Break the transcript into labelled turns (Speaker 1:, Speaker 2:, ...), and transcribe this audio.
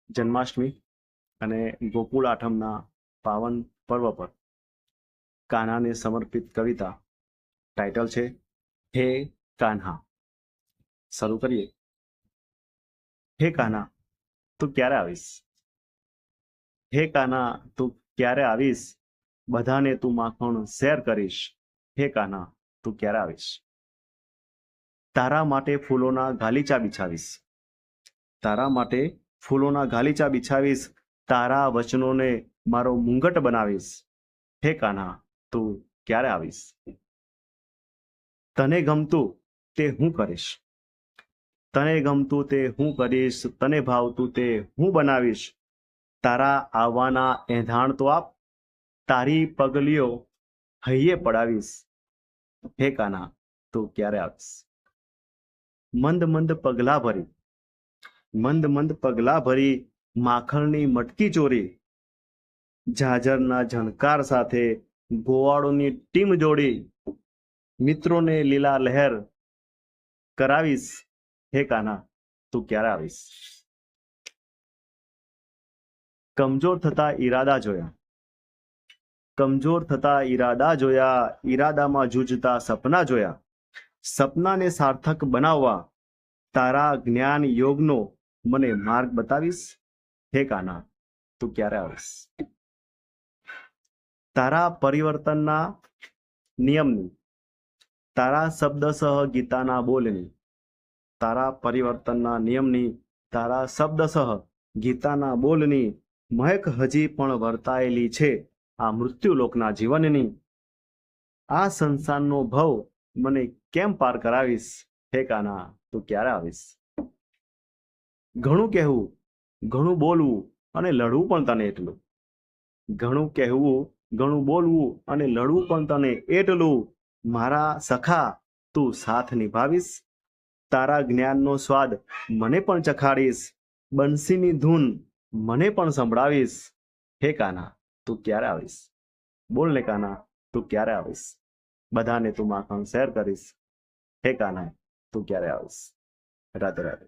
Speaker 1: જન્માષ્ટમી અને ગોકુળ આઠમના પાવન પર્વ પર કાન્હાને સમર્પિત કવિતા. ટાઇટલ છે હે કાન્હા. શરૂ કરીએ. હે કાન્હા, તું ક્યારે આવીશ? હે કાન્હા, તું ક્યારે આવીશ? બધાને તું માખણ શેર કરીશ. હે કાન્હા, તું ક્યારે આવીશ? તારા માટે ફૂલોના ગાલીચા બિછાવીશ. તારા માટે ફૂલોના ગાલીચા બિછાવીશ. તારા વચનોને મારો મુંગટ બનાવીશ. હે કાન્હા, તું ક્યારે આવીશ? તને ગમતું તે હું કરીશ. તને ગમતું તે હું કરીશ. તને ભાવતું તે હું બનાવીશ. તારા આવવાના એંધાણ તો આપ. તારી પગલીઓ હૈયે પડાવીશ. હે કાન્હા, તું ક્યારે આવીશ? મંદ મંદ પગલા ભરી, મંદ મંદ પગલા ભરી માખણની મટકી ચોરી, ઝાઝરના ઝણકાર સાથે ગોવાળોની ટીમ જોડી, મિત્રોને લીલા લહેર કરાવીશ. હે કાન્હા, તું ક્યારે આવીશ? કમજોર થતા ઈરાદા જોયા, કમજોર થતા ઈરાદા જોયા, ઈરાદામાં જૂજતા સપના જોયા. સપનાને સાર્થક બનાવવા તારા જ્ઞાન યોગનો મને માર્ગ બતાવીશ. હે કાન્હા, તું ક્યારે આવીશ? તારા પરિવર્તનના નિયમની, તારા શબ્દસહ ગીતાના બોલની, તારા પરિવર્તનના નિયમની, તારા શબ્દસહ ગીતાના બોલની મહેક હજી પણ વર્તાયેલી છે આ મૃત્યુલોકના જીવનની. આ સંસારનો ભવ મને કેમ પાર કરાવીશ? હે કાન્હા, તું ક્યારે આવીશ? ઘણું કહેવું, ઘણું બોલવું અને લડવું પણ તને એટલું. ઘણું કહેવું, ઘણું બોલવું અને લડવું પણ તને એટલું. મારા સખા, તું સાથ નિભાવીશ. તારા જ્ઞાનનો સ્વાદ મને પણ ચખાડીશ. બંસીની ધૂન મને પણ સંભળાવીશ. હે કાન્હા, તું ક્યારે આવીશ? બોલ ને કાન્હા, તું ક્યારે આવીશ? બધાને તું માખણ શેર કરીશ. હે કાન્હા, તું ક્યારે આવીશ? રાધે રાધે.